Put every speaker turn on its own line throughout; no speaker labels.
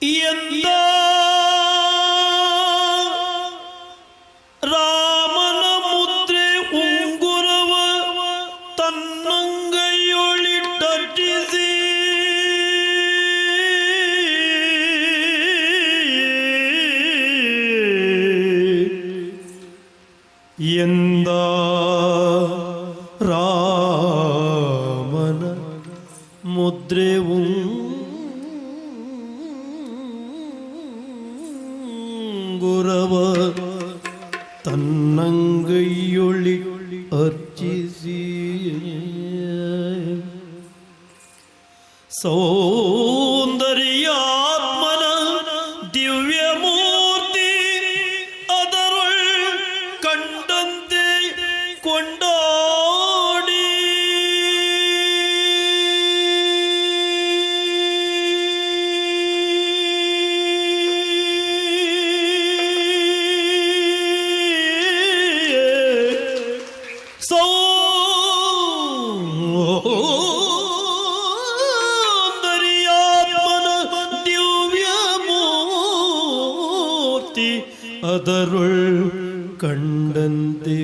ಎಂದ ರಾಮನ ಮುದ್ರೆ ಉಂಗುರವ ತನ್ನಂಗೈಯೊಳಿಟ್ಟರ್ಜಿಸಿ ಎಂದ ರಾಮನ ಮುದ್ರೆ ಉಂಗುರವ ತನ್ನಂಗೈಯೊಳಿ ಅರ್ಚಿಸಿ ಸೌಂದರ್ಯಾತ್ಮನ ದಿವ್ಯ ಮೂರ್ತಿ ಅದರೊಳ್ ಕಂಡಂತೆ ಕೊಂಡಾಡಿ ಅದರೊಳ್ ಕಂಡಂತೆ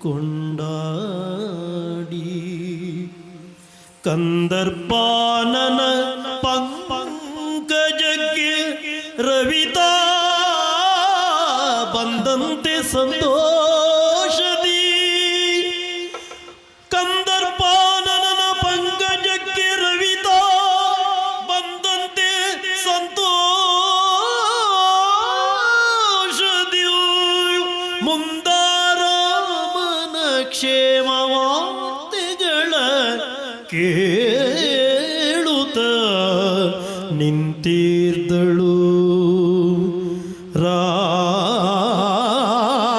ಕೊಂಡಾಡಿ ಕಂದರ್ಪಾನನ ಪಂಕಜಕ್ಕೆ ರವಿತಾ ಬಂದಂತೆ ಸಂತೋಷದಿ ಕಂದರ್ಪಾನನ ಪಂಕಜಕ್ಕೆ ರವಿತಾ ಬಂದಂತೆ ಮುಂದಾರಾಮನ ಕ್ಷೇಮವಾರ್ತೆಗಳ ಕೇಳುತ್ತ ನಿಂತಿರ್ದಳು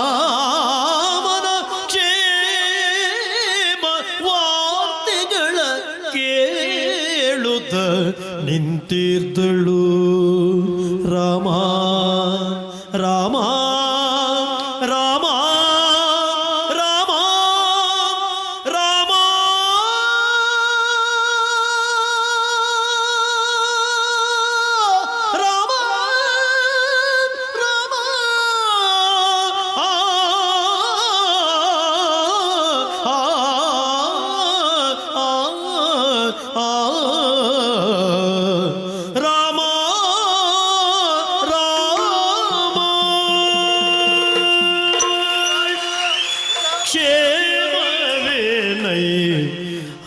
ರಾಮನ ಕ್ಷೇಮ ವಾರ್ತೆಗಳ ಕೇಳುತ್ತ ನಿಂತಿರ್ದಳು ರಾಮ ರಾಮ ರಾಮ ರಾಮ ರಾಮ ರಾಮ ರಾಮ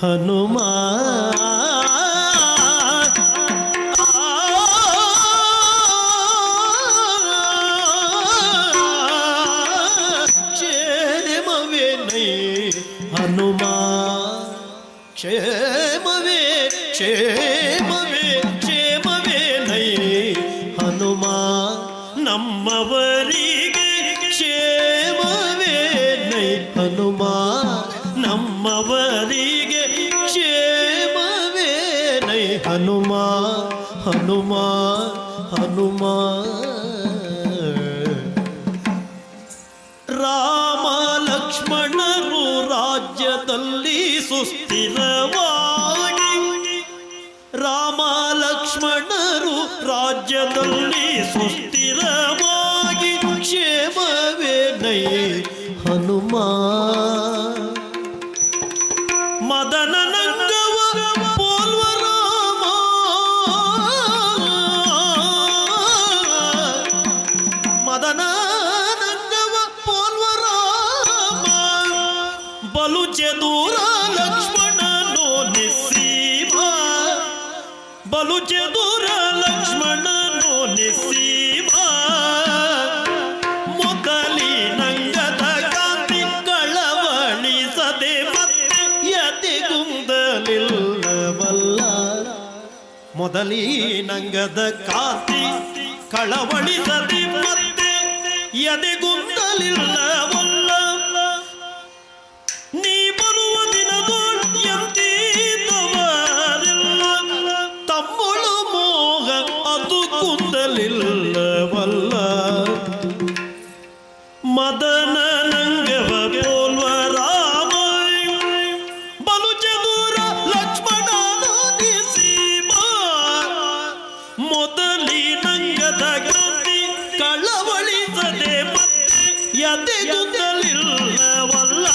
ಹನುಮ ಕ್ಷೇಮವೇ ಹನುಮ ಕ್ಷೇಮವೇ ಕ್ಷೇಮವೇ ಕ್ಷೇಮವೇ ನೈ ಹನುಮ ನಮ್ಮವರಿಗೆ ಕ್ಷೇಮವೇ ನೈ ಹನುಮ ನಮ್ಮವರಿಗೆ ಕ್ಷೇಮವೇ ನೈ ಹನುಮ ಹನುಮ ಹನುಮ ರಾಮ ಲಕ್ಷ್ಮಣರು ರಾಜ್ಯದಲ್ಲಿ ಸುಸ್ಥಿರವಾಗಿ ರಾಮ ಲಕ್ಷ್ಮಣರು ರಾಜ್ಯದಲ್ಲಿ ಸುಸ್ಥಿರವಾಗಿ ಕ್ಷೇಮವೇ ನೈ ಹನುಮ ಮದನ ನಂಗವ ಪೋಲ್ವ ರಾಮ ಮದನ ನಂಗವ ಪೋಲ್ವ ರಾಮ ಬಲು ಚದುರ ಲಕ್ಷ್ಮಣನೋ ನಿಸ್ಸೀಮ ಬಲು ಚದುರ ಲಕ್ಷ್ಮಣನೋ ನಿಸ್ಸೀಮ ಮೊದಲಿ ನಂಗದ ಕಾಂತಿ ಕಳವಳಿಸದೆ ಗುಂದಲಿಲ್ಲವಲ್ಲ ಮೊದಲೀ ನಂಗದ ಕಾಂತಿ ಕಳವಳಿಸದೆ ಮತ್ತೆ ಎದೆಗುಂದಲಿಲ್ಲವಲ್ಲ ನೀ ಬರುವ ದಿನದೋಳ್ ಎಂತೀತವರಿಲ್ಲ ತಮ್ಮೊಳು ಮೋಹ ಅದು ಕುಂದಲಿಲ್ಲವಲ್ಲ ಮದನ ನಂಗವ ಪೋಲ್ವ ರಾಮ ಬಲು ಚದುರ ಲಕ್ಷ್ಮಣನ ನಿಸೀಮ ಎದೆಗುಂದಲಿಲ್ಲವಲ್ಲ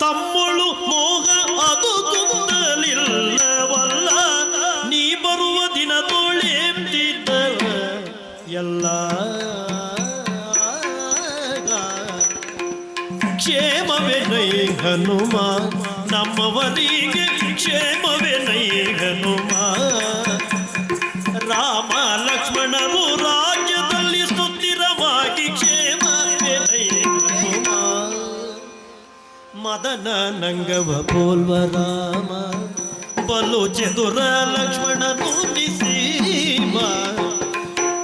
ತಮ್ಮಳು ಮೋಹ ಅದು ಗುಂದಲಿಲ್ಲವಲ್ಲ ನೀ ಬರುವ ದಿನದೊಳೆಂದಿದ್ದರ ಎಲ್ಲ ಕ್ಷೇಮವೇ ನೈ ಹನುಮ ನಮ್ಮವರಿಗೆ ಕ್ಷೇಮವೇ ನೈ ಹನುಮ ರಾಮ ಲಕ್ಷ್ಮಣರು ರಾಜ್ಯದಲ್ಲಿ ಸುಸ್ಥಿರವಾಗಿ ಕ್ಷೇಮವೇ ನೈ ಹನುಮ ಮದನ ನಂಗವ ಪೋಲ್ವ ರಾಮ ಬಲು ಚದುರ ಲಕ್ಷ್ಮಣನು ನಿಸೀಮ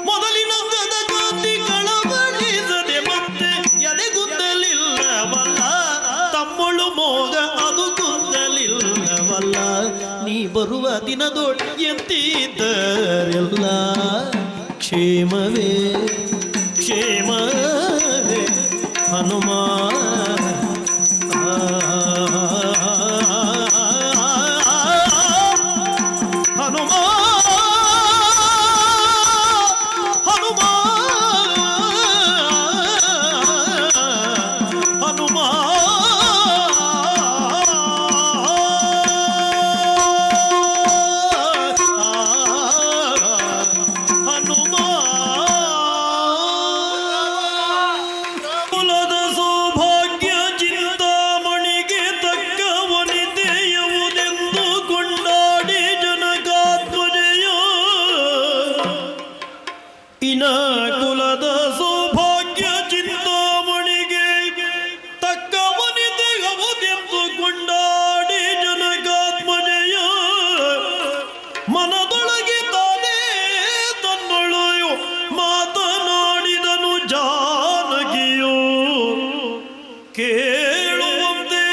ಮೊದಲಿನ ಗದಗಾತಿ ಕಳವಳಿಸದೆ ಮತ್ತೆ ಎದೆಗುಂದಲಿಲ್ಲವಲ್ಲ ತಮ್ಮಳು ಮೋಗ ಅದು ಗುಂದಲಿಲ್ಲವಲ್ಲ ನೀ ಬರುವ ದಿನದೊಳ್ ಎಂತಿದ್ದರೆಲ್ಲ ಕ್ಷೇಮವೇ ಕ್ಷೇಮವೇ ಹನುಮ ಹನುಮ ಹನುಮ ಹನುಮ ಹನುಮ ಕುಲದ ಸೌಭಾಗ್ಯ ಚಿಂತಾಮಣಿಗೆ ತಕ್ಕ ವನಿತೆಯುವುದೆಂದು ಕೊಂಡಾಡಿ ಜನಕಾತ್ಮಜೆಯ ಇನ ಕುಲದ ಸೌಭಾಗ್ಯ ಚಿಂತಾಮಣಿಗೆ ತಕ್ಕ ವನಿತೆಯುವುದೆಂದು ಕೊಂಡಾಡಿ ಜನಕಾತ್ಮಜೆಯ ಮನದೊಳಗೆ ತಾನೇ ತನ್ನೊಳೆಯು ಮಾತನಾಡಿದನು ಜಾನಕಿಯು ಕೇಳುವಂತೆ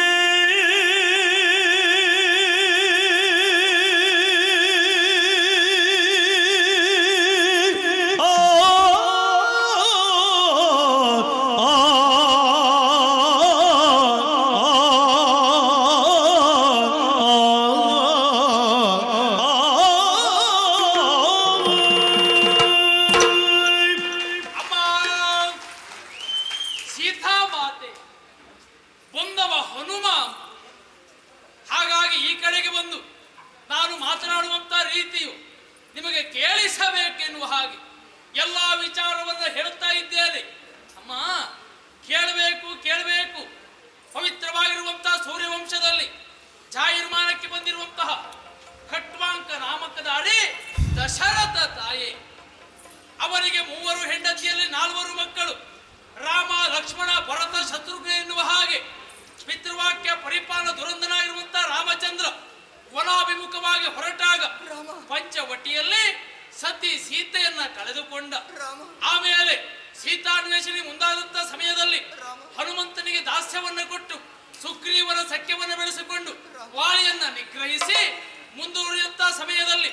ಆ
ಅಮ್ಮ ಸೀತಾಮಾತೆ ಬಂದವ ಹನುಮ. ಹಾಗಾಗಿ ಈ ಕಡೆಗೆ ಬಂದು ನಾನು ಮಾತನಾಡುವಂತ ರೀತಿಯು ನಿಮಗೆ ಕೇಳಿಸಬೇಕೆನ್ನುವ ಹಾಗೆ ಎಲ್ಲಾ ವಿಚಾರವನ್ನು ಹೇಳುತ್ತಾ ಇದ್ದೇನೆ. ಅಮ್ಮ ಕೇಳಬೇಕು ಕೇಳಬೇಕು. ಪವಿತ್ರವಾಗಿರುವಂತಹ ಸೂರ್ಯವಂಶದಲ್ಲಿ ಜಾಯಿರ್ಮಾನಕ್ಕೆ ಬಂದಿರುವಂತಹ ಖಟ್ವಾಂಕ ನಾಮಕದ ಅಡಿ ದಶರಥ ತಾಯಿ. ಅವರಿಗೆ 3 ಹೆಂಡತಿಯಲ್ಲಿ 4 ಮಕ್ಕಳು. ರಾಮ ಲಕ್ಷ್ಮಣ ಭರತ ಶತ್ರುಘ್ನ ಎನ್ನುವ ಹಾಗೆ ಪಿತೃವಾಕ್ಯ ಪರಿಪಾಲನ ದುರಂಧನಾಗಿರುವಂತಹ ರಾಮಚಂದ್ರ ವನಾಭಿಮುಖವಾಗಿ ಹೊರಟಾಗ ಪಂಚವಟಿಯಲ್ಲಿ ಸತಿ ಸೀತೆಯನ್ನ ಕಳೆದುಕೊಂಡ. ಆಮೇಲೆ ಸೀತಾನ್ವೇಷಣೆ ಮುಂದಾದಂತ ಸಮಯದಲ್ಲಿ ಹನುಮಂತನಿಗೆ ದಾಸ್ಯವನ್ನು ಕೊಟ್ಟು ಸುಗ್ರೀವನ ಸಖ್ಯವನ್ನು ಬೆಳೆಸಿಕೊಂಡು ವಾಲಿಯನ್ನ ನಿಗ್ರಹಿಸಿ ಮುಂದುವರಿಯುವಂತ ಸಮಯದಲ್ಲಿ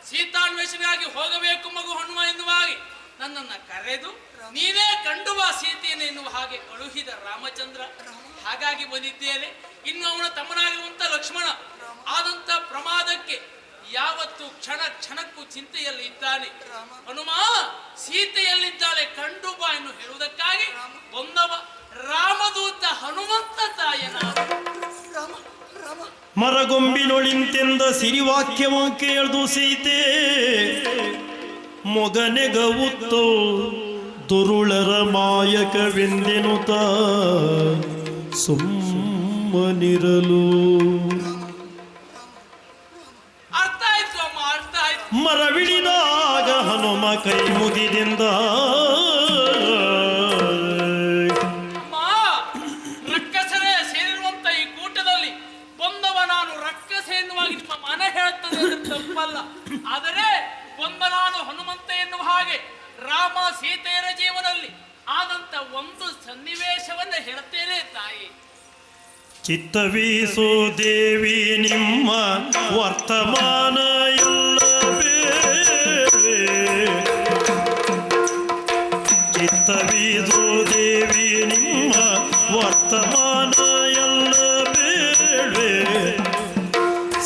ಸೀತಾನ್ವೇಷಣೆಯಾಗಿ ಹೋಗಬೇಕು ಮಗು ಹನುಮ ಎನ್ನುವ ಹಾಗೆ ನನ್ನನ್ನ ಕರೆದು ನೀನೇ ಕಂಡು ಬಾ ಸೀತೆಯನ್ನು ಎನ್ನುವ ಹಾಗೆ ಕಳುಹಿದ ರಾಮಚಂದ್ರ. ಹಾಗಾಗಿ ಬಂದಿದ್ದೇನೆ. ಇನ್ನು ಅವನ ತಮ್ಮನಾಗಿರುವಂತ ಲಕ್ಷ್ಮಣ ಆದಂತ ಪ್ರಮಾದಕ್ಕೆ ಯಾವತ್ತು ಕ್ಷಣ ಕ್ಷಣಕ್ಕೂ ಚಿಂತೆಯಲ್ಲಿ ಇದ್ದಾನೆ. ಹನುಮ ಸೀತೆಯಲ್ಲಿದ್ದಾಳೆ ಕಂಡು ಬಾ ಎಂದು ಹೇಳುವುದಕ್ಕಾಗಿ ಬಂದವ ರಾಮದೂತ ಹನುಮಂತ ತಾಯನ.
ಮರಗೊಂಬಿನೊಳಿಂತೆಂದ ಸಿರಿವಾಕ್ಯವ ಕೇಳ್ದು ಸೀತೆ ಮೊಗನೆಗವುತ್ತೋ ದುರುಳರ ಮಾಯಕವೆಂದೆನುತ ಸುಮ್ಮನಿರಲು.
ಅರ್ಥ ಆಯ್ತು ಅಮ್ಮ, ಅರ್ಥ ಆಯ್ತು.
ಮರವಿಳಿದಾಗ ಹನುಮ ಕೈ ಮುಗಿದಿಂದ
ರಕ್ಕಸರೇ ಸೇರಿರುವಂತ ಈ ಕೂಟದಲ್ಲಿ ಬಂದವ ನಾನು ರಕ್ಕಸ ಎನ್ನುವಾಗಿ ನಿಮ್ಮ ಮನ ಹೇಳುತ್ತದೆ ತಪ್ಪಲ್ಲ. ಆದರೆ ಬಂದ ನಾನು ಹನುಮಂತ ಎನ್ನುವ ಹಾಗೆ ರಾಮ ಸೀತೆಯರ ಜೀವನದಲ್ಲಿ ಆದಂತ ಒಂದು ಸನ್ನಿವೇಶವನ್ನ ಹೇಳ್ತೇನೆ ತಾಯಿ.
ಚಿತ್ತವೀಸೋ ದೇವಿ ನಿಮ್ಮ ವರ್ತಮಾನ ಎಲ್ಲವೇ ಚಿತ್ತವೀಸೋ ದೇವಿ ನಿಮ್ಮ ವರ್ತಮಾನ ಎಲ್ಲ ಬೇಳೆ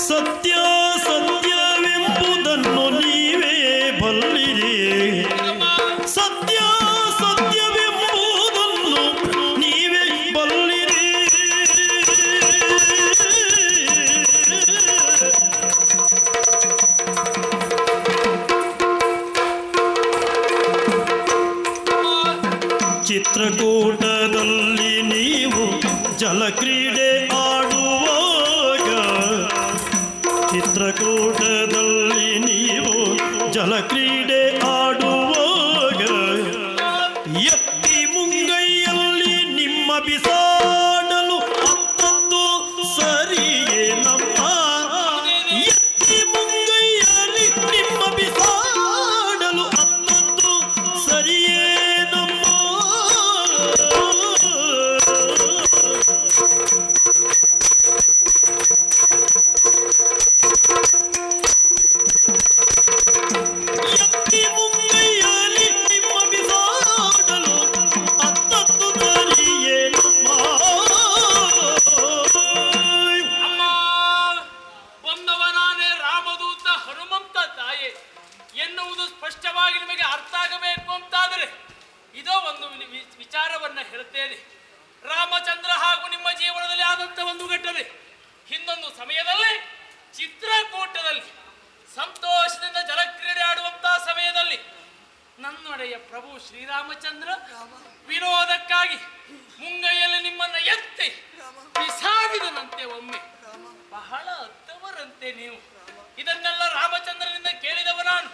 ಸತ್ಯ ಸತ್ಯವೆಂಬುದನ್ನು ನೀವೇ ಬಲ್ಲಿರಿ ಸತ್ಯ ಸತ್ಯವೆಂಬುದನ್ನು ಚಿತ್ರಕೂಟದಲ್ಲಿ ನೀವು ಜಲಕ್ರೀಡೆ ಆಡುವಾಗ, ಚಿತ್ರಕೂಟದಲ್ಲಿ ನೀವು ಜಲಕ್ರೀಡೆ ಆಡುವಾಗ, ಎತ್ತಿ ಮುಂಗೈಯಲ್ಲಿ ನಿಮ್ಮ ಬಿಸಾಡಲು ಅತ್ತದ್ದು ಸರಿಯೇ ನಮ್ಮ, ಎತ್ತಿ ಮುಂಗೈಯಲ್ಲಿ ನಿಮ್ಮ ಬಿಸಾಡಲು ಅತ್ತದ್ದು ಸರಿಯೇ ನಮ್ಮ. ಎತ್ತಿ ಮುಂಗೈಯಲ್ಲಿ ನಿಮ್ಮ ಬಿಸಾಡಲು ಅತ್ತದ್ದು ಸರಿಯೇ ನಮ್ಮ.
ಅಮ್ಮ, ಬಂದವನಾನೇ ರಾಮದೂತ ಹನುಮಂತ ತಾಯೇ ಎನ್ನುವುದು ಸ್ಪಷ್ಟವಾಗಿ ನಿಮಗೆ ಅರ್ಥ ಆಗಬೇಕು ಅಂತಾದರೆ ಇದೋ ಒಂದು ವಿಚಾರವನ್ನ ಹೇಳ್ತೇನೆ. ರಾಮಚಂದ್ರ ಹಾಗೂ ನಿಮ್ಮ ಜೀವನದಲ್ಲಿ ಆದಂತ ಒಂದು ಘಟನೆ. ಹಿಂದೊಂದು ಸಮಯದಲ್ಲಿ ಚಿತ್ರಕೂಟದಲ್ಲಿ ಸಂತೋಷದಿಂದ ಜಲಕ್ರೀಡೆ ಆಡುವಂತಹ ಸಮಯದಲ್ಲಿ ನನ್ನೊಡೆಯ ಪ್ರಭು ಶ್ರೀರಾಮಚಂದ್ರ ವಿನೋದಕ್ಕಾಗಿ ಮುಂಗೈಯಲ್ಲಿ ನಿಮ್ಮನ್ನ ಎತ್ತಿ ಬಿಸಾಡಿದನಂತೆ. ಒಮ್ಮೆ ಬಹಳ ಅತ್ತವರಂತೆ ನೀವು. ಇದನ್ನೆಲ್ಲ ರಾಮಚಂದ್ರನಿಂದ ಕೇಳಿದವ ನಾನು.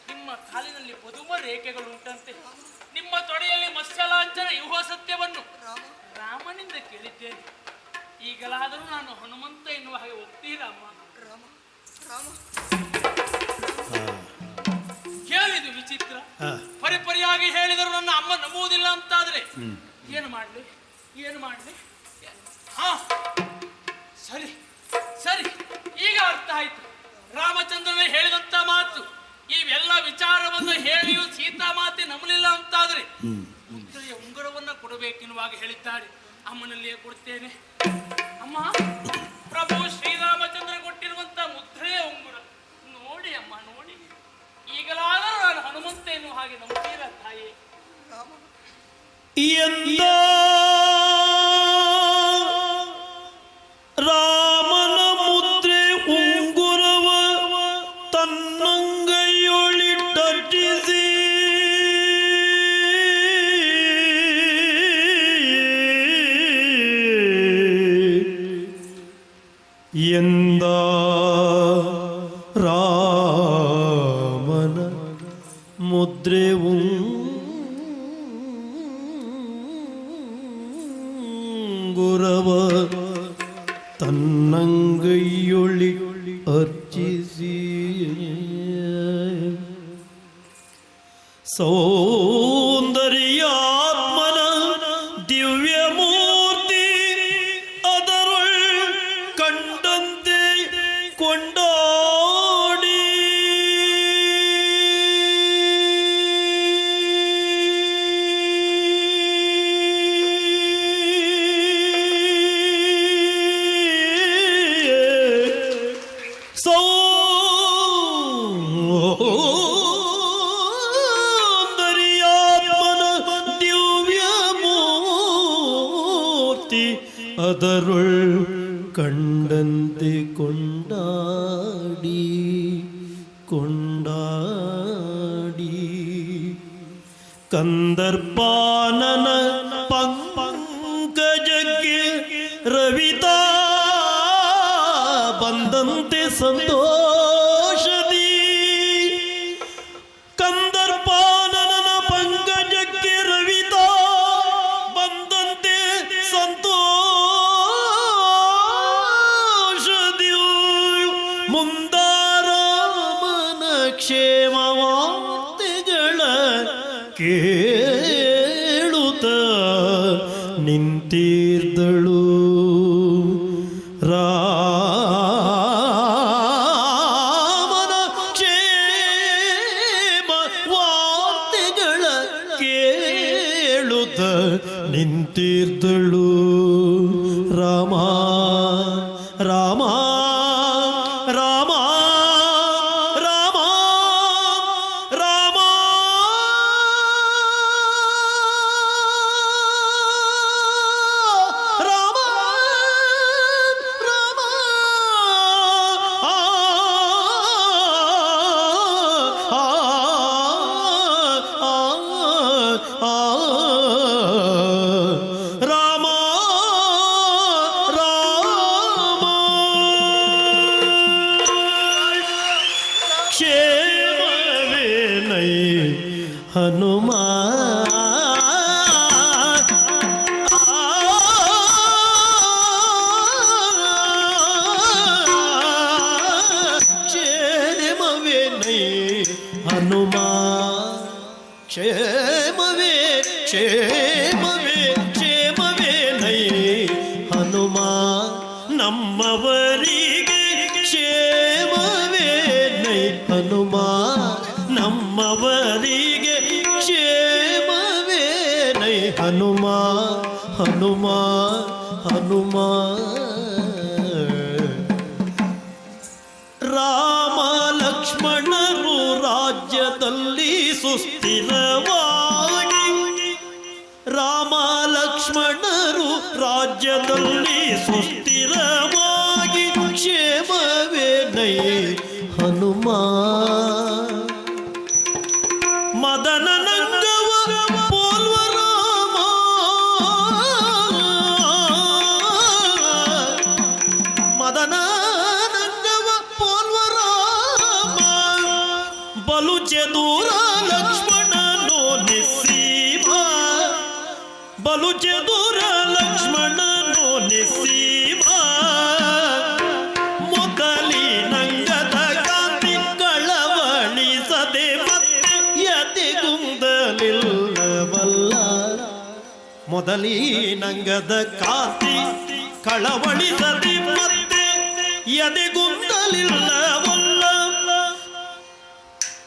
ನಿಮ್ಮ ಕಾಲಿನಲ್ಲಿ ಪದುಮ ರೇಖೆಗಳು ಉಂಟಂತೆ, ನಿಮ್ಮ ತೊಡೆಯಲ್ಲಿ ಮತ್ಸ್ಯಲಾಂಛನ ಯುವ ಸತ್ಯವನ್ನು ರಾಮನಿಂದ ಕೇಳಿದ್ದೇನೆ. ಈಗಲಾದರೂ ನಾನು ಹನುಮಂತ ಎನ್ನುವ ಹಾಗೆ ಒಪ್ತೀರಮ್ಮ? ಕೇಳಿದು ವಿಚಿತ್ರ. ಪರಿಪರಿಯಾಗಿ ಹೇಳಿದರು ನನ್ನ ಅಮ್ಮ ನಂಬುವುದಿಲ್ಲ ಅಂತಾದ್ರೆ ಏನು ಮಾಡ್ಲಿ, ಏನು ಮಾಡ್ಲಿ? ಹಾ, ಸರಿ ಸರಿ, ಈಗ ಅರ್ಥ ಆಯ್ತು. ರಾಮಚಂದ್ರನೇ ಹೇಳಿದಂತ ಮಾತು. ಇವೆಲ್ಲ ವಿಚಾರವನ್ನು ಹೇಳಿಯೂ ಸೀತಾ ಮಾತೆ ನಂಬಲಿಲ್ಲ ಅಂತಾದ್ರೆ ಮುದ್ರೆಯ ಉಂಗುರವನ್ನ ಕೊಡಬೇಕೆನ್ನುವಾಗ ಹೇಳಿದ್ದಾರೆ. ಅಮ್ಮನಲ್ಲಿಯೇ ಕೊಡ್ತೇನೆ. ಅಮ್ಮ, ಪ್ರಭು ಶ್ರೀರಾಮಚಂದ್ರ ಕೊಟ್ಟಿರುವಂತ ಮುದ್ರೆಯ ಉಂಗುರ ನೋಡಿ ಅಮ್ಮ, ನೋಡಿ. ಈಗಲಾದರೂ ನಾನು ಹನುಮಂತ ಎನ್ನುವ ಹಾಗೆ ನಂಬುತ್ತೀರ ತಾಯಿ?
ಎಂದ ರಾಮನ ಮುದ್ರೆ ಉಂಗುರವ ತನ್ನಂಗೈಯೊಳಿಟ್ಟರ್ಜಿಸಿ ಎಂದ ರಾಮನ ಮುದ್ರೆ ಉಂಗುರವ ತನ್ನಂಗೈಯೊಳಿ ಅರ್ಚಿಸಿ ಸೌಂದರ್ಯಾತ್ಮನ ದಿವ್ಯ ಮೂರ್ತಿ ಅದರೊಳ್ ಕಂಡಂತೆ ಕೊಂಡಾಡಿ ಸೌಂದರ್ಯಾತ್ಮನ ದಿವ್ಯ ಮೂರ್ತಿ ಅದರೊಳ್ ಕಂಡಂತೆ ಕೊಂಡಾಡಿ ಕೊಂಡಾಡಿ ಕಂದರ್ಪಾನನ ಪಂಕಜಕ್ಕೆ ರವಿತಾ ಬಂದಂತೆ ಸಂತೋಷದಿ ಕಂದರ್ಪಾನನ ಪಂಕಜಕ್ಕೆ ರವಿತಾ ಬಂದಂತೆ ಸಂತೋಷದಿ ಮುಂದಾರಾಮನ ಕ್ಷೇಮವಾರ್ತೆಗಳ ಕೇಳುತ್ತ ನಿಂತಿರ್ದಳು. ರಾಮನ ಕ್ಷೇಮ ವಾರ್ತೆಗಳ ಕೇಳುತ್ತ ನಿಂತಿರ್ದಳು. ರಾಮ ರಾಮ ರಾಮ ರಾಮ ರಾಮ ರಾಮ ರಾಮ ಆ ಕ್ಷೇಮವೇನೈ ಹನುಮ ಕ್ಷೇಮವೇನೈ ಹನುಮ ಕ್ಷೇಮವೇ ಕ್ಷೇಮವೇ ಕ್ಷೇಮವೇನೈ ಹನುಮ ನಮ್ಮವರಿಗೆ ಕ್ಷೇಮವೇನೈ ಹನುಮ ನಮ್ಮವರಿಗೆ ಕ್ಷೇಮವೇನೈ ಹನುಮ ಹನುಮ ಹನುಮ ರಾಮ ಲಕ್ಷ್ಮಣರು ರಾಜ್ಯದಲ್ಲಿ ಸುಸ್ಥಿರವಾಗಿ ರಾಮ ಲಕ್ಷ್ಮಣರು ರಾಜ್ಯದಲ್ಲಿ ಸುಸ್ಥಿರವಾಗಿ ಕ್ಷೇಮವೇನೈ ಹನುಮ ಮದನ ನಂಗವ ಪೋಲ್ವ ರಾಮ ಮದನ ನಂಗವ ಪೋಲ್ವ ರಾಮ ಬಲು ಚದುರ ಲಕ್ಷ್ಮಣನೋ ನಿಸ್ಸೀಮ ಬಲು ಚದುರ ಲಕ್ಷ್ಮಣನೋ ನಿಸ್ಸೀಮ ಮೊದಲಿ ನಂಗದ ಕಾಂತಿ ಕಳವಳಿಸದೆ ಮತ್ತೆ ಯತಿಗುಂದಲಿಲ್ಲವಲ್ಲ ಮೊದಲಿ ನಂಗದ ಕಾಂತಿ ಕಳವಳಿಸದೆ ಮತ್ತೆ ಎದೆಗುಂದಲಿಲ್ಲವಲ್ಲ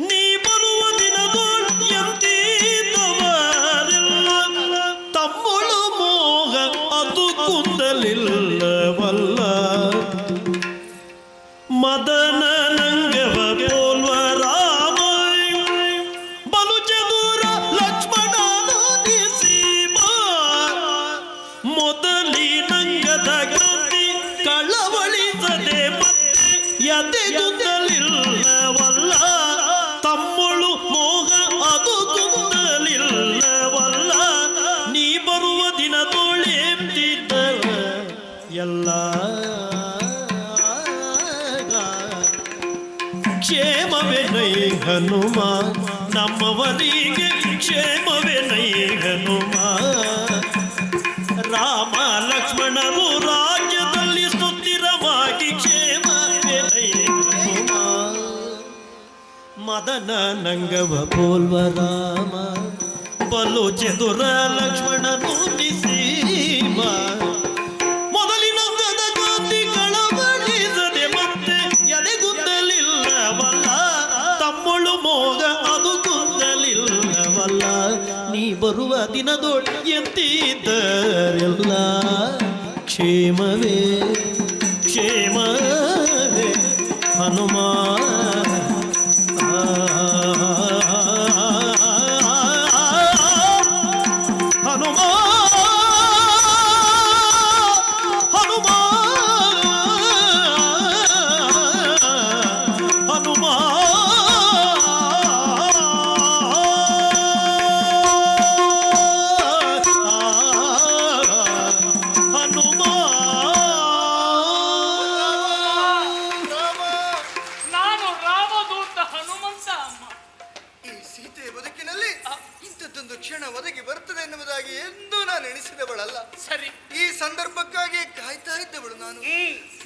ನೀ ಬರುವ ದಿನದೋಳು ಎಂತೀತವರೆಲ್ಲ ತಮ್ಮಳು ಮೋಹ ಅದು ಕುಂದಲಿಲ್ಲವಲ್ಲ ಮದನ ನಂಗವ ಪೋಲ್ವ ರಾಮ ಬಲು ಚದುರ ಲಕ್ಷ್ಮಣನ ನಿಸೀಮ ಮೊದಲಿ ನಂಗದ ಕಾಂತಿ ಕಳವಳಿಸದೆ ಮತ್ತೆ ಎದೆಗುಂದಲಿಲ್ಲವಲ್ಲ ತಮ್ಮಳು ಮೋಹ ಅದು ಕುಂದಲಿಲ್ಲವಲ್ಲ ನೀ ಬರುವ ದಿನದೋಳೆಂದಿದ್ದವ ಎಲ್ಲ ಕ್ಷೇಮವೇನೈ ಹನುಮ ನಮ್ಮವರಿಗೆ ಕ್ಷೇಮವೇನೈ ಹನುಮ ರಾಮ ಲಕ್ಷ್ಮಣರು ರಾಜ್ಯದಲ್ಲಿ ಸುಸ್ಥಿರವಾಗಿ ಕ್ಷೇಮವೇನೈ ಹನುಮ ಮದನ ನಂಗವ ಪೋಲ್ವ ರಾಮ ಬಲು ಚದುರ ಲಕ್ಷ್ಮಣನು ನಿಸೀಮ ಮೊದಲಿನಂಗದ ಕಾಂತಿ ಕಳವಳಿಸದೆ ಮತ್ತೆ ಎದೆಗುಂದಲಿಲ್ಲವಲ್ಲ ತಮ್ಮಳು ಮೋಗ ಅದು ಕುಂದಲಿಲ್ಲವಲ್ಲ ನೀ ಬರುವ ದಿನದೊಳ್ ಎಂತಿದ್ದರೆಲ್ಲ ಕ್ಷೇಮವೇ ಕ್ಷೇಮವೇ ಹನುಮ ಹನುಮ ಹನುಮ ಹನುಮ ಹನುಮ
ನಾನು ರಾಮದೂತ ಹನುಮಂತ ಅಮ್ಮ.
ಈ ಸೀತೆಯ ಬದುಕಿನಲ್ಲಿ ಇಂಥದ್ದೊಂದು ಕ್ಷಣ ಒದಗಿ ಬರುತ್ತದೆ ಎನ್ನುವುದಾಗಿ ಎಂದೂ ನಾನು ಎಣಿಸಿದವಳಲ್ಲ.
ಸರಿ,
ಈ ಸಂದರ್ಭಕ್ಕಾಗಿ ಕಾಯ್ತಾ ಇದ್ದವಳು ನಾನು.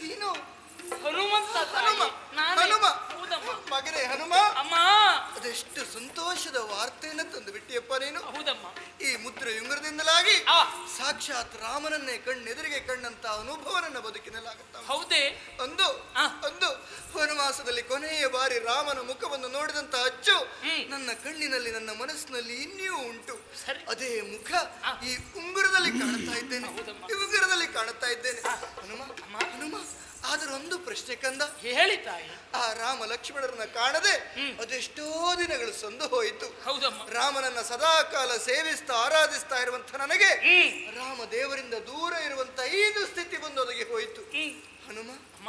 ನೀನು
ಹನುಮಂತ ತಾಯಿ.
ಹನುಮ
ನಾನೇ.
ಹನುಮ
ಹೌದಮ್ಮ.
ಮಗನೇ ಹನುಮ,
ಅಮ್ಮ.
ಅದೆಷ್ಟು ಸಂತೋಷದ ವಾರ್ತೆಯನ್ನು ತಂದು ಬಿಟ್ಟಿಯಪ್ಪ ನೀನು.
ಹೌದಮ್ಮ.
ಈ ಮುದ್ರ ಯುಂಗರದಿಂದಲಾಗಿ
ಆ,
ಸಾಕ್ಷಾತ್ ರಾಮನನ್ನೇ ಕಣ್ಣೆದುರಿಗೆ ಕಂಡಂತ ಅನುಭವ ನನ್ನ ಬದುಕಿನಲ್ಲಾಗುತ್ತ.
ಹೌದೇ?
ಅಂದು
ಆ.
ಅಂದು ವನವಾಸದಲ್ಲಿ ಕೊನೆಯ ಬಾರಿ ರಾಮನ ಮುಖವನ್ನು ನೋಡಿದಂತ ಅಚ್ಚು
ಹ್ಮ್.
ನನ್ನ ಕಣ್ಣಿನಲ್ಲಿ ನನ್ನ ಮನಸ್ಸಿನಲ್ಲಿ ಇನ್ನೂ ಉಂಟು.
ಸರಿ.
ಅದೇ ಮುಖ
ಆ.
ಈ ಉಂಗುರದಲ್ಲಿ ಕಾಣುತ್ತಾ ಇದ್ದೇನೆ.
ಹೌದಮ್ಮ.
ಈ ಉಂಗುರದಲ್ಲಿ ಕಾಣುತ್ತಾ ಇದ್ದೇನೆ.
ಆ.
ಹನುಮ
ಅಮ್ಮ.
ಹನುಮ, ಆದರೂ ಒಂದು ಪ್ರಶ್ನೆ ಕಂದ.
ಹೇಳಿ ತಾಯಿ.
ಆ ರಾಮ ಲಕ್ಷ್ಮಣರನ್ನ ಕಾಣದೆ
ಹ್ಮ್.
ಅದೆಷ್ಟೋ ದಿನಗಳು ಸಂದು ಹೋಯಿತು.
ಹೌದಮ್ಮ.
ರಾಮನನ್ನ ಸದಾಕಾಲ ಸೇವಿಸ್ತಾ ಆರಾಧಿಸ್ತಾ ಇರುವಂತ ನನಗೆ
ಹ್ಮ್.
ರಾಮ ದೇವರಿಂದ ದೂರ ಇರುವಂತ ಇದು ಸ್ಥಿತಿ ಬಂದೊದಗಿ ಹೋಯಿತು.
ಹ್ಮ್.
ಹನುಮ,
ಅಮ್ಮ.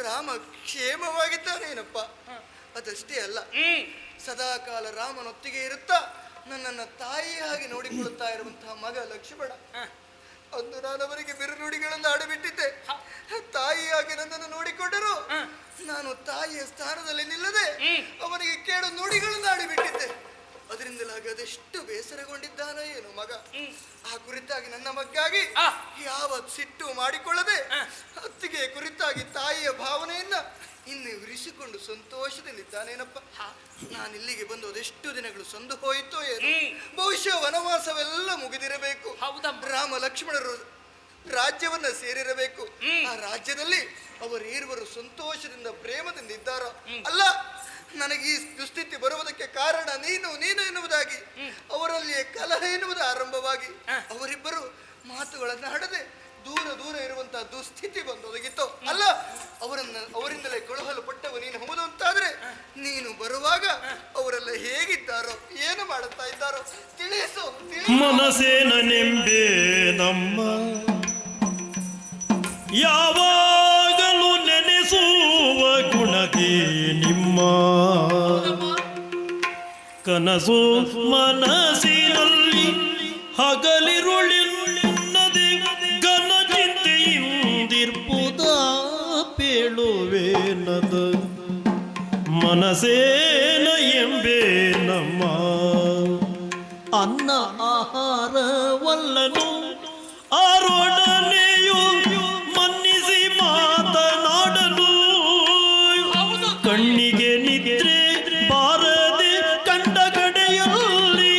ರಾಮ ಕ್ಷೇಮವಾಗಿದ್ದಾನೇನಪ್ಪ.
ಹ.
ಅದಷ್ಟೇ ಅಲ್ಲ,
ಹ್ಮ್.
ಸದಾಕಾಲ ರಾಮನೊತ್ತಿಗೆ ಇರುತ್ತಾ ನನ್ನನ್ನ ತಾಯಿಯಾಗಿ ನೋಡಿಕೊಳ್ಳುತ್ತಾ ಇರುವಂತಹ ಮಗ ಲಕ್ಷ್ಮಣ.
ಹ.
ಅಂದು ನಾನು ಅವರಿಗೆ ಬಿರುನುಡಿಗಳನ್ನು ಆಡಿಬಿಟ್ಟಿದ್ದೆ.
ಹ.
ತಾಯಿಯಾಗಿ ನನ್ನನ್ನು ನೋಡಿಕೊಂಡರು
ಹ.
ನಾನು ತಾಯಿಯ ಸ್ಥಾನದಲ್ಲಿ ನಿಲ್ಲದೆ
ಹ್ಮ್.
ಅವನಿಗೆ ಕೇಳು ನುಡಿಗಳನ್ನು ಆಡಿಬಿಟ್ಟಿದ್ದೆ. ಅದರಿಂದಲಾಗಿ ಅದೆಷ್ಟು ಬೇಸರಗೊಂಡಿದ್ದಾನೋ ಏನು ಮಗ. ಆ ಕುರಿತಾಗಿ ನನ್ನ ಮಗ್ಗಾಗಿ ಯಾವ ಸಿಟ್ಟು ಮಾಡಿಕೊಳ್ಳದೆ ಅತ್ತಿಗೆ ಕುರಿತಾಗಿ ತಾಯಿಯ ಭಾವನೆಯನ್ನ ಇನ್ನು ಇರಿಸಿಕೊಂಡು ಸಂತೋಷದಲ್ಲಿದ್ದಾನೇನಪ್ಪ. ನಾನು ಇಲ್ಲಿಗೆ ಬಂದು ಅದೆಷ್ಟು ದಿನಗಳು ಸಂದು ಹೋಯಿತೋ ಏನು. ಬಹುಶಃ ವನವಾಸವೆಲ್ಲ ಮುಗಿದಿರಬೇಕು. ರಾಮ ಲಕ್ಷ್ಮಣರು ರಾಜ್ಯವನ್ನ ಸೇರಿರಬೇಕು. ಆ ರಾಜ್ಯದಲ್ಲಿ ಅವರೀರ್ವರು ಸಂತೋಷದಿಂದ ಪ್ರೇಮದಿಂದ ಇದ್ದಾರೋ ಅಲ್ಲ. ನನಗೆ ಈ ದುಸ್ಥಿತಿ ಬರುವುದಕ್ಕೆ ಕಾರಣ ನೀನು ಎನ್ನುವುದಾಗಿ ಅವರಲ್ಲಿಯೇ ಕಲಹ ಎನ್ನುವುದು ಆರಂಭವಾಗಿ ಅವರಿಬ್ಬರು ಮಾತುಗಳನ್ನಾಡದೆ ದೂರ ಇರುವಂತಹ ದುಸ್ಥಿತಿ ಬಂದೊದಗಿತ್ತು ಅಲ್ಲ. ಅವರಿಂದಲೇ ಕೊಳಹಲು ಪಟ್ಟವು ನೀನು ಹೌದು ಅಂತಾದ್ರೆ ನೀನು ಬರುವಾಗ ಅವರೆಲ್ಲ ಹೇಗಿದ್ದಾರೋ ಏನು ಮಾಡುತ್ತಾ ಇದ್ದಾರೋ ತಿಳಿಸು.
ಮನಸ್ಸೇನ ನೆಂಬೆ ನಮ್ಮ ಯಾವಾಗಲೂ ನೆನೆಸುವ ಗುಣದೇ ನಿಮ್ಮ ಕನಸು ಮನಸ್ಸಿನಲ್ಲಿ ಹಗಲಿರುಳಿನ್ನದೆ ಘನ ಚಿಂತೆಯಿಂದಿರ್ಪುದ ಪೇಳುವೇನದ ಮನಸ್ಸೇನ ಎಂಬೆ ನಮ್ಮ ಅನ್ನ ಆಹಾರವಲ್ಲನು ಆರೋಡನೆಯು ಮನ್ನಿಸಿ ಮಾತನಾಡಲು ಕಣ್ಣಿಗೆ ನಿದ್ರೆ ಬಾರದೆ ಕಂಡ ಕಡೆಯಲ್ಲಿ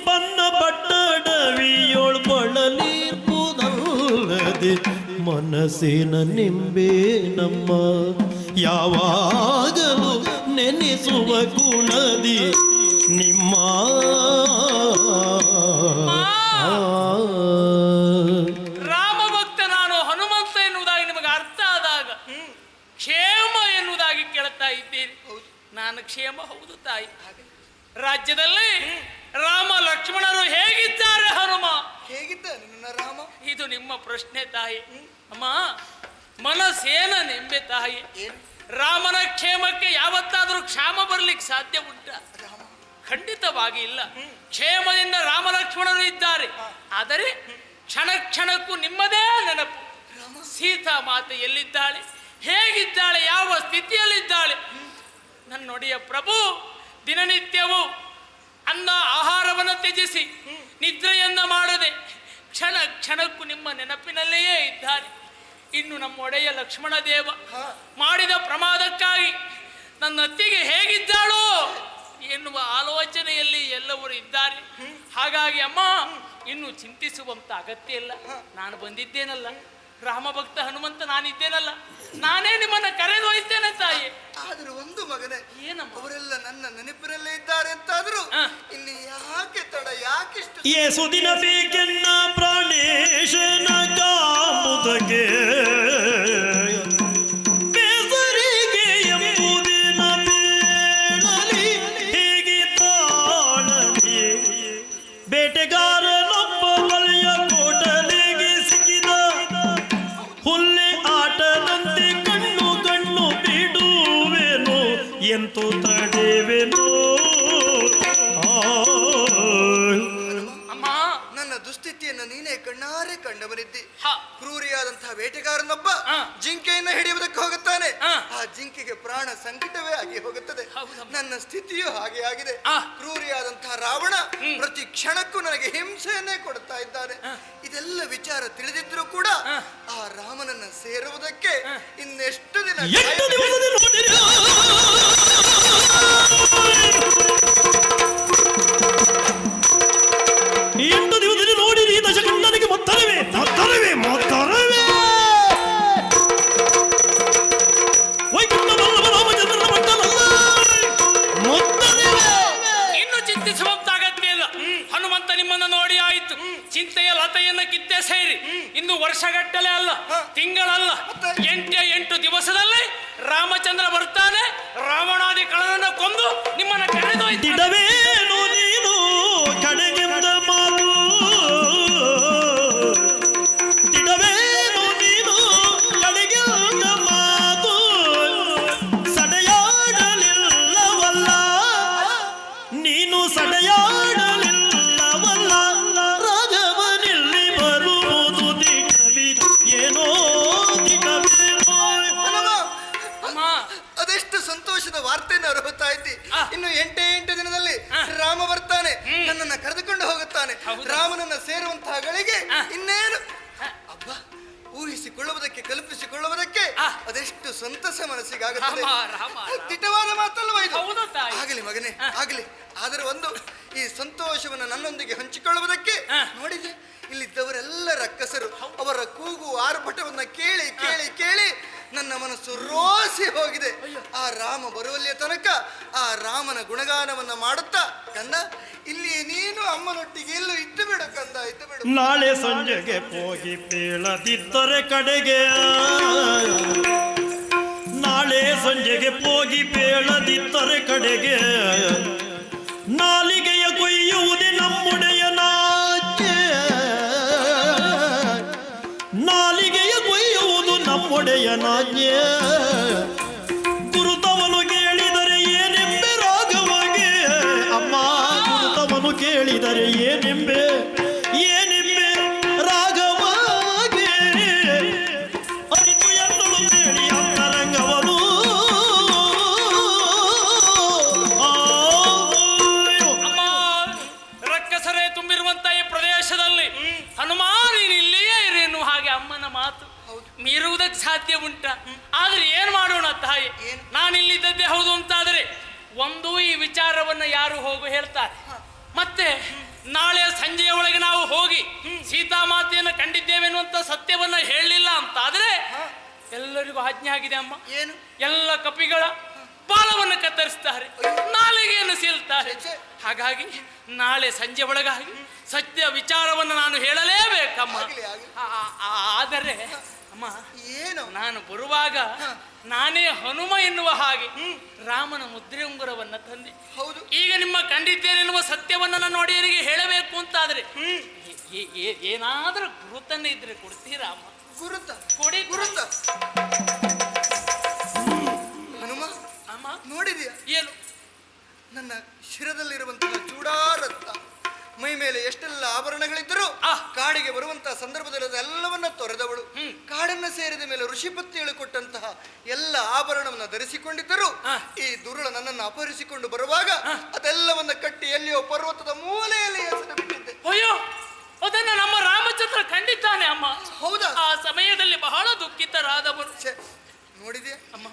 ಬನ್ನ ಬಟ್ಟಡವಿಯೋಳ್ ಬಳಲಿರ್ಪುದಲ್ಲದೆ ಮನಸ್ಸಿನ ನಿಂಬೆ ನಮ್ಮ ಯಾವಾಗಲೂ ನೆನೆಸುವ ಗುಣದಿ ನಿಮ್ಮ
ರಾಮ ಭಕ್ತ ನಾನು ಹನುಮಂತ ಎನ್ನುವುದಾಗಿ ನಿಮಗೆ ಅರ್ಥ ಆದಾಗ ಕ್ಷೇಮ ಎನ್ನುವುದಾಗಿ ಕೇಳ್ತಾ ಇದ್ದೀರಿ. ನಾನು ಕ್ಷೇಮ ಹೌದು ತಾಯಿ. ರಾಜ್ಯದಲ್ಲಿ ರಾಮ ಲಕ್ಷ್ಮಣರು ಹೇಗಿದ್ದಾರೆ ಹನುಮ?
ಹೇಗಿದ್ದಾನೆ ನನ್ನ ರಾಮ?
ಇದು ನಿಮ್ಮ ಪ್ರಶ್ನೆ ತಾಯಿ. ಅಮ್ಮ ಮನಸ್ಸೇನ ನೆಂಬೆ ತಾಯಿ. ರಾಮನ ಕ್ಷೇಮಕ್ಕೆ ಯಾವತ್ತಾದರೂ ಕ್ಷಾಮ ಬರ್ಲಿಕ್ಕೆ ಸಾಧ್ಯ ಉಂಟ? ಖಂಡಿತವಾಗಿ ಇಲ್ಲ. ಕ್ಷೇಮದಿಂದ ರಾಮ ಲಕ್ಷ್ಮಣರು ಇದ್ದಾರೆ. ಆದರೆ ಕ್ಷಣ ಕ್ಷಣಕ್ಕೂ ನಿಮ್ಮದೇ ನೆನಪು. ಸೀತಾ ಮಾತೆ ಎಲ್ಲಿದ್ದಾಳೆ, ಹೇಗಿದ್ದಾಳೆ, ಯಾವ ಸ್ಥಿತಿಯಲ್ಲಿದ್ದಾಳೆ? ನನ್ನೊಡೆಯ ಪ್ರಭು ದಿನನಿತ್ಯವೂ ಅನ್ನ ಆಹಾರವನ್ನು ತ್ಯಜಿಸಿ ನಿದ್ರೆಯನ್ನ ಮಾಡದೆ ಕ್ಷಣ ಕ್ಷಣಕ್ಕೂ ನಿಮ್ಮ ನೆನಪಿನಲ್ಲಿಯೇ ಇದ್ದಾರೆ. ಇನ್ನು ನಮ್ಮ ಒಡೆಯ ಲಕ್ಷ್ಮಣ ದೇವ ಮಾಡಿದ ಪ್ರಮಾದಕ್ಕಾಗಿ ನನ್ನ ಅತ್ತಿಗೆ ಹೇಗಿದ್ದಾಳೋ ಎನ್ನುವ ಆಲೋಚನೆಯಲ್ಲಿ ಎಲ್ಲವರು ಇದ್ದಾರೆ. ಹಾಗಾಗಿ ಅಮ್ಮ ಇನ್ನು ಚಿಂತಿಸುವಂತ ಅಗತ್ಯ ಇಲ್ಲ. ನಾನು ಬಂದಿದ್ದೇನಲ್ಲ, ರಾಮಭಕ್ತ ಹನುಮಂತ ನಾನಿದ್ದೇನಲ್ಲ, ನಾನೇ ನಿಮ್ಮನ್ನ ಕರೆದೊಯ್ತೇನೆ ತಾಯಿ.
ಆದ್ರೂ ಒಂದು ಮಗನೇ,
ಏನಮ್ಮ
ಅವರೆಲ್ಲ ನನ್ನ ನೆನಪಿನಲ್ಲೇ ಇದ್ದಾರೆ ಅಂತಾದ್ರು ಇನ್ನು ಯಾಕೆ ತಡ, ಯಾಕಿಷ್ಟು
ಏಸುದಿನ ಬೇಕೆನ್ನ ಪ್ರಾಣೇಶನ ಕಾಮುದಗೆ ಬೇಸರಿಗೆ ಎಂಬುದಿನ ಬೇಡಲಿ ಹೇಗೆ ತಾಳಲಿ ಬೇಟೆಗಾರನೊಬ್ಬ ಬಲಿಯ ಕೋಟಲೆಗೆ ಸಿಕ್ಕಿದ ಹುಲ್ಲೆ ಆಟದಂತೆ ಕಣ್ಣು ಕಣ್ಣು ಬಿಡುವೆನು ಎಂತೂ ತಡೆವೆನು.
ಅಮ್ಮ ನನ್ನ ದುಸ್ಥಿತಿಯನ್ನು ನೀನೇ ಕಣ್ಣಾರೆ ಕಂಡವನಿದ್ದಿ. ಕ್ರೂರಿಯಾದಂತಹ ಬೇಟೆಗಾರನೊಬ್ಬ ಜಿಂಕೆಯನ್ನು ಹಿಡಿಯುವುದಕ್ಕೆ ಹೋಗುತ್ತಾನೆ. ಆ ಜಿಂಕೆಗೆ ಪ್ರಾಣ ಸಂಕಟವೇ ಆಗಿ ಹೋಗುತ್ತದೆ. ನನ್ನ ಸ್ಥಿತಿಯೂ ಹಾಗೆ ಆಗಿದೆ. ಕ್ರೂರಿಯಾದಂತಹ ರಾವಣ ಪ್ರತಿ ಕ್ಷಣಕ್ಕೂ ನನಗೆ ಹಿಂಸೆಯನ್ನೇ ಕೊಡುತ್ತಾ ಇದ್ದಾನೆ. ಇದೆಲ್ಲ ವಿಚಾರ ತಿಳಿದಿದ್ರು ಕೂಡ ಆ ರಾಮನನ್ನ ಸೇರುವುದಕ್ಕೆ ಇನ್ನೆಷ್ಟು ದಿನ
ಎಂಟು ದಿವಸದಲ್ಲಿ ನೋಡಿರಿ ದಶಕಂಡನಿಗೆ ಮೊತ್ತರವೇ ಮೊತ್ತರವೇ ಮೊತ್ತರವೇ ವೈಕುಂಠ ವಲ್ಲಭ ರಾಮಚಂದ್ರನ ಮಟ್ಟನಲ್ಲ ಮೊತ್ತರವೇ.
ಇನ್ನು ಚಿಂತಿಸುವಂತ ಅಗತ್ಯ ಇಲ್ಲ. ಹನುಮಂತ ನಿಮ್ಮನ್ನು ನೋಡಿ ಆಯಿತು. ಚಿಂತೆಯ ಲತೆಯನ್ನು ಕಿತ್ತೆ ಸೇರಿ ಇನ್ನು ವರ್ಷಗಟ್ಟಲೆ ಅಲ್ಲ, ತಿಂಗಳಲ್ಲ, 8 ದಿವಸದಲ್ಲಿ ರಾಮಚಂದ್ರ ಬರ್ತಾನೆ. ರಾವಣಾದಿ ಕಳನನ್ನು ಕೊಂದು ನಿಮ್ಮನ್ನ
ಕರೆದೊಯ್ದಿಡವೇನು ನೀನು ಕಡೆಗೆಂದ ಮಾತು ತಿಡವೇನು ನೀನು ಕಡೆಗೆಂದ ಮಾತು ಸಡೆಯಾಡಲಿಲ್ಲವಲ್ಲ ನೀನು ಸಡೆಯಾಡಲಿಲ್ಲವಲ್ಲ ರಾಘವನಿಲ್ಲಿ ಬರುವುದು ದಿಟವಿ ಏನೋ ದಿಟವೇನೋ.
ಅದೆಷ್ಟು ಸಂತೋಷದ ವಾರ್ತೆಯನ್ನು ಅರ್ಹುತ್ತಾ ಇದ್ದಿ. ಇನ್ನು 8 ದಿನದಲ್ಲಿ ರಾಮ ಬರ್ತಾನೆ, ನನ್ನನ್ನ ಕರೆದುಕೊಂಡು ಹೋಗುತ್ತಾನೆ. ರಾಮನನ್ನ ಸೇರುವಂತಹ ಗಳಿಗೆ ಇನ್ನೇನು ಅಬ್ಬ, ಊಹಿಸಿಕೊಳ್ಳುವುದಕ್ಕೆ ಕಲ್ಪಿಸಿಕೊಳ್ಳುವುದಕ್ಕೆ ಅದೆಷ್ಟು ಸಂತಸ ಮನಸ್ಸಿಗಾಗುತ್ತದೆ. ದಿಟ್ಟವಾದ ಮಾತಲ್ವ ಇದು? ಆಗಲಿ ಮಗನೇ, ಆಗಲಿ. ಆದರೆ ಒಂದು ಈ ಸಂತೋಷವನ್ನು ನನ್ನೊಂದಿಗೆ ಹಂಚಿಕೊಳ್ಳುವುದಕ್ಕೆ ನೋಡಿದೆ, ಇಲ್ಲಿದ್ದವರೆಲ್ಲ ರಕ್ಕಸರು ಅವರ ಕೂಗು ಆರ್ಭಟವನ್ನ ಕೇಳಿ ಕೇಳಿ ಕೇಳಿ ನನ್ನ ಮನಸ್ಸು ರೋಸಿ ಹೋಗಿದೆ. ಆ ರಾಮ ಬರುವಲ್ಲಿಯ ತನಕ ಆ ರಾಮನ ಗುಣಗಾನವನ್ನ ಮಾಡುತ್ತಾ, ಕಂದ ಇಲ್ಲಿ ನೀನು ಅಮ್ಮನೊಟ್ಟಿಗೆ ಎಲ್ಲೂ ಇದ್ದು ಬಿಡು ಕಂದ, ಇದ್ದು ಬಿಡು.
ನಾಳೆ ಸಂಜೆಗೆ ಹೋಗಿ ಬೀಳದಿದ್ದರೆ ಕಡೆಗೆ, ನಾಳೆ ಸಂಜೆಗೆ ಹೋಗಿ ಬೀಳದಿದ್ದರೆ ಕಡೆಗೆ, ನಾಲಿಗೆಯ ಕೊಯ್ಯುವುದೇ ನಮ್ಮೊಡೆಯ ನಾಚೆ, ನಾಲಿಗೆಯ ಕೊಯ್ಯುವುದು ನಮ್ಮೊಡೆಯ ನಾಚೆ. ಗುರುತವನು ಕೇಳಿದರೆ ಏನೆಂಬೆ ರಾಘವಗೆ, ಅಮ್ಮ ಗುರುತವನು ಕೇಳಿದರೆ ಏನೆಂಬೆ ಏನೆಂಬೆ ರಾಘವಗೆ, ಅರಿತು ಎನ್ನಲು ಹೇಳಿ ಅಂತರಂಗವನು.
ರಕ್ಕಸರೇ ತುಂಬಿರುವಂತ ಈ ಪ್ರದೇಶದಲ್ಲಿ ಹನುಮಾನ್ ಇಲ್ಲಿಯೇ ಇರಿ ಎನ್ನುವ ಹಾಗೆ ಅಮ್ಮನ ಮಾತು ಮೀರುವುದಕ್ಕೆ ಸಾಧ್ಯ ಉಂಟ? ಆದ್ರೆ ಏನ್ ಮಾಡೋಣ ತಾಯಿ, ನಾನಿಲ್ಲಿದ್ದದ್ದೇ ಹೌದು ಅಂತಾದರೆ ಒಂದು ಈ ವಿಚಾರವನ್ನ ಯಾರು ಹೋಗು ಹೇಳ್ತಾರೆ, ಮತ್ತೆ ನಾಳೆ ಸಂಜೆಯ ಒಳಗೆ ನಾವು ಹೋಗಿ ಸೀತಾಮಾತೆಯನ್ನು ಕಂಡಿದ್ದೇವೆ ಅನ್ನುವಂತ ಸತ್ಯವನ್ನ ಹೇಳಲಿಲ್ಲ ಅಂತಾದ್ರೆ ಎಲ್ಲರಿಗೂ ಆಜ್ಞೆ ಆಗಿದೆ ಅಮ್ಮ.
ಏನು?
ಎಲ್ಲ ಕಪಿಗಳ ಬಾಲವನ್ನು ಕತ್ತರಿಸ್ತಾರೆ, ನಾಲಿಗೆಯನ್ನು ಸೀಲ್ತಾರೆ. ಹಾಗಾಗಿ ನಾಳೆ ಸಂಜೆ ಒಳಗಾಗಿ ಸತ್ಯ ವಿಚಾರವನ್ನು ನಾನು ಹೇಳಲೇಬೇಕಮ್ಮ. ಆದರೆ ಅಮ್ಮ,
ಏನು?
ನಾನು ಬರುವಾಗ ನಾನೇ ಹನುಮ ಎನ್ನುವ ಹಾಗೆ ರಾಮನ ಮುದ್ರೆ ಉಂಗುರವನ್ನ ತಂದೆ.
ಹೌದು.
ಈಗ ನಿಮ್ಮ ಕಂಡಿದ್ದೇನೆನ್ನುವ ಸತ್ಯವನ್ನ ನನ್ನ ಒಡೆಯರಿಗೆ ಹೇಳಬೇಕು ಅಂತಾದ್ರೆ ಏನಾದ್ರೂ ಗುರುತನ್ನ ಇದ್ರೆ ಕೊಡ್ತೀರಾ ಅಮ್ಮ?
ಗುರುತ
ಕೊಡಿ.
ಗುರುತ ಹನುಮ,
ಅಮ್ಮ
ನೋಡಿದೆಯಾ
ಏನು?
ನನ್ನ ಶಿರದಲ್ಲಿರುವಂತಹ ಚೂಡಾರತ್ನ, ಮೈ ಮೇಲೆ ಎಷ್ಟೆಲ್ಲ ಆಭರಣಗಳಿದ್ದರೂ ಕಾಡಿಗೆ ಬರುವಂತಹ ಸಂದರ್ಭದಲ್ಲಿ ಅದೆಲ್ಲವನ್ನ ತೊರೆದವಳು. ಕಾಡನ್ನ ಸೇರಿದ ಮೇಲೆ ಋಷಿಪತ್ನಿಗಳು ಕೊಟ್ಟಂತಹ ಎಲ್ಲ ಆಭರಣವನ್ನ ಧರಿಸಿಕೊಂಡಿದ್ದರು. ಈ ದುರುಳ ನನ್ನನ್ನು ಅಪಹರಿಸಿಕೊಂಡು ಬರುವಾಗ ಅದೆಲ್ಲವನ್ನ ಕಟ್ಟಿ ಎಲ್ಲಿಯೋ ಪರ್ವತದ ಮೂಲೆಯಲ್ಲಿ ಎಸೆದು ಬಿಟ್ಟಿದ್ದೆ.
ಅಯ್ಯೋ, ಅದನ್ನ ನಮ್ಮ ರಾಮಚಂದ್ರ ಕಂಡಿದ್ದಾನೆ ಅಮ್ಮ.
ಹೌದಾ?
ಆ ಸಮಯದಲ್ಲಿ ಬಹಳ ದುಃಖಿತರಾದವರು.
ನೋಡಿದೆ
ಅಮ್ಮ,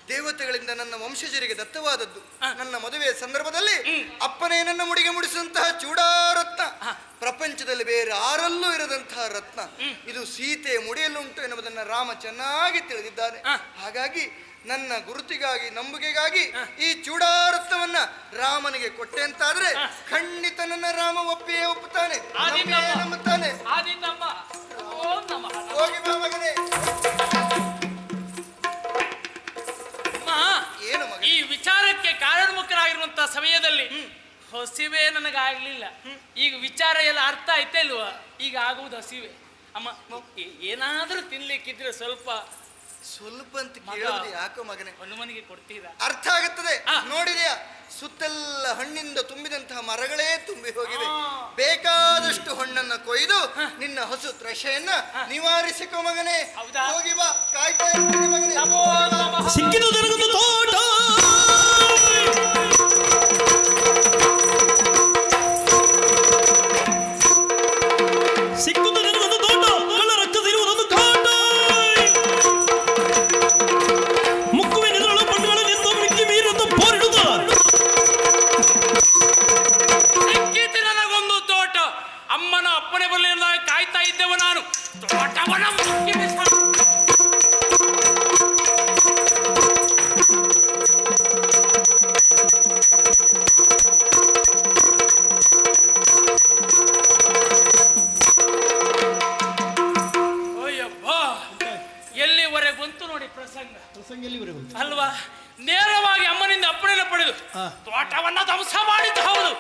ದೇವತೆಗಳಿಂದ ನನ್ನ ವಂಶಜರಿಗೆ ದತ್ತವಾದದ್ದು. ನನ್ನ ಮದುವೆಯ ಸಂದರ್ಭದಲ್ಲಿ ಅಪ್ಪನೇ ನನ್ನ ಮುಡಿಗೆ ಮುಡಿಸಿದಂತಹ ಚೂಡಾರತ್ನ, ಪ್ರಪಂಚದಲ್ಲಿ ಬೇರೆ ಯಾರಲ್ಲೂ ಇರದಂತಹ ರತ್ನ. ಇದು ಸೀತೆಯ ಮುಡಿಯಲ್ಲುಂಟು ಎನ್ನುವುದನ್ನು ರಾಮ ಚೆನ್ನಾಗಿ ತಿಳಿದಿದ್ದಾನೆ. ಹಾಗಾಗಿ ನನ್ನ ಗುರುತಿಗಾಗಿ, ನಂಬಿಕೆಗಾಗಿ ಈ ಚೂಡಾರತ್ನವನ್ನ ರಾಮನಿಗೆ ಕೊಟ್ಟೆ ಅಂತಾದ್ರೆ ಖಂಡಿತ ನನ್ನ ರಾಮ ಒಪ್ಪಿಯೇ ಒಪ್ಪುತ್ತಾನೆ, ನಂಬುತ್ತಾನೆ. ಹೋಗಿ ಬಾ ಮಗನೇ.
ಈ ವಿಚಾರಕ್ಕೆ ಕಾರಣಮುಖರಾಗಿರುವಂತಹ ಸಮಯದಲ್ಲಿ ಹಸಿವೆ ನನಗಾಗ್ಲಿಲ್ಲ. ಈಗ ವಿಚಾರ ಎಲ್ಲ ಅರ್ಥ ಆಯ್ತಾ ಇಲ್ವಾ? ಈಗ ಆಗುವುದು ಹಸಿವೆ ಅಮ್ಮ. ಏನಾದ್ರೂ ತಿನ್ಲಿಕ್ಕಿದ್ರೆ ಸ್ವಲ್ಪ
ಅಂತ ಕೇಳೋದು ಯಾಕೋ ಮಗನೇ?
ಹನುಮನಿಗೆ ಕೊಡ್ತೀರಾ?
ಅರ್ಥ ಆಗುತ್ತದೆ. ನೋಡಿದೆಯಾ, ಸುತ್ತೆಲ್ಲ ಹಣ್ಣಿಂದ ತುಂಬಿದಂತಹ ಮರಗಳೇ ತುಂಬಿ ಹೋಗಿವೆ. ಬೇಕಾದಷ್ಟು ಹಣ್ಣನ್ನ ಕೊಯ್ದು ನಿನ್ನ ಹಸು ತ್ರಷೆಯನ್ನ ನಿವಾರಿಸಿಕೋ ಮಗನೇ. ಹೋಗಿ ಬಾ, ಕಾಯ್ತಾ ಇರ್ತೀನಿ ಮಗನೇ.
ಸಿಕ್ಕಿದು ದೊರಕದು ತೋಟ, ಸಿಕ್ಕುದು ದೊರಕದು ತೋಟ, ಕಳ್ಳ ರಕ್ಕಸಿರುವುದೊಂದು ಕಾಟ. ಮುಕ್ಕುವಿನೆದುರಳು ಪಣ್ಣುಗಳ ನಿಂತು ಮಿಕ್ಕಿ ಮೀರುತ್ತ ಪೋರಿಡುತ್ತ,
ಸಿಕ್ಕಿತು ನನಗೊಂದು ತೋಟ. ಅಮ್ಮನ ಅಪ್ಪಣೆ ಬರಲಿ ಕಾಯ್ತಾ ಇದ್ದೆವು ನಾನು. ತೋಟವನ ಮುಕ್ಕಿ ಅಲ್ವಾ? ನೇರವಾಗಿ ಅಮ್ಮನಿಂದ ಅಪ್ಪಣೆಯನ್ನು ಪಡೆದು ತೋಟವನ್ನ ಧ್ವಂಸ ಮಾಡಿದ್ದು ಹೌದು.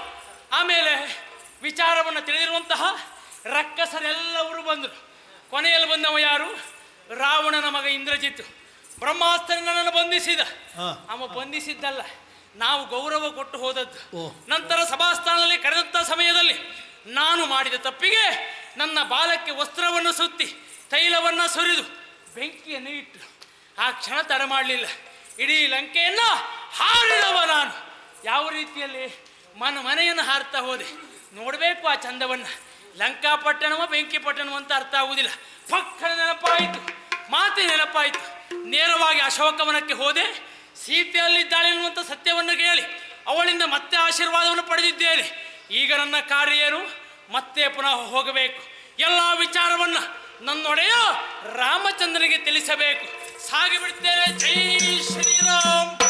ಆಮೇಲೆ ವಿಚಾರವನ್ನು ತಿಳಿದಿರುವಂತಹ ರಕ್ಕಸರೆಲ್ಲವರು ಬಂದರು. ಕೊನೆಯಲ್ಲಿ ಬಂದವ ಯಾರು? ರಾವಣನ ಮಗ ಇಂದ್ರಜಿತ್. ಬ್ರಹ್ಮಾಸ್ತ್ರ ನನ್ನನ್ನು ಬಂಧಿಸಿದ. ಅವ ಬಂಧಿಸಿದ್ದಲ್ಲ, ನಾವು ಗೌರವ ಕೊಟ್ಟು ಹೋದದ್ದು. ನಂತರ ಸಭಾಸ್ಥಾನದಲ್ಲಿ ಕರೆದಂಥ ಸಮಯದಲ್ಲಿ ನಾನು ಮಾಡಿದ ತಪ್ಪಿಗೆ ನನ್ನ ಬಾಲಕ್ಕೆ ವಸ್ತ್ರವನ್ನು ಸುತ್ತಿ ತೈಲವನ್ನು ಸುರಿದು ಬೆಂಕಿಯನ್ನು ಇಟ್ಟು ಆ ಕ್ಷಣ ತಡ ಮಾಡಲಿಲ್ಲ. ಇಡೀ ಲಂಕೆಯನ್ನ ಹಾರಿದವ ನಾನು. ಯಾವ ರೀತಿಯಲ್ಲಿ ಮನೆಯನ್ನು ಹಾರ್ತಾ ಹೋದೆ. ನೋಡಬೇಕು ಆ ಚಂದವನ್ನ. ಲಂಕಾಪಟ್ಟಣವ ಬೆಂಕಿಪಟ್ಟಣವ ಅಂತ ಅರ್ಥ ಆಗುವುದಿಲ್ಲ. ಪಕ್ಕದ ನೆನಪಾಯಿತು, ಮಾತೆ ನೆನಪಾಯಿತು. ನೇರವಾಗಿ ಅಶೋಕವನಕ್ಕೆ ಹೋದೆ. ಸೀತೆಯಲ್ಲಿದ್ದಾಳೆ ಎನ್ನುವಂಥ ಸತ್ಯವನ್ನು ಕೇಳಿ ಅವಳಿಂದ ಮತ್ತೆ ಆಶೀರ್ವಾದವನ್ನು ಪಡೆದಿದ್ದೇನೆ. ಈಗ ನನ್ನ ಕಾರ್ಯ ಏನು? ಮತ್ತೆ ಪುನಃ ಹೋಗಬೇಕು. ಎಲ್ಲ ವಿಚಾರವನ್ನ ನನ್ನೊಡೆಯ ರಾಮಚಂದ್ರನಿಗೆ ತಿಳಿಸಬೇಕು. ಸಾಗಿಬಿಡ್ತೇನೆ. ಜೈ ಶ್ರೀರಾಮ್.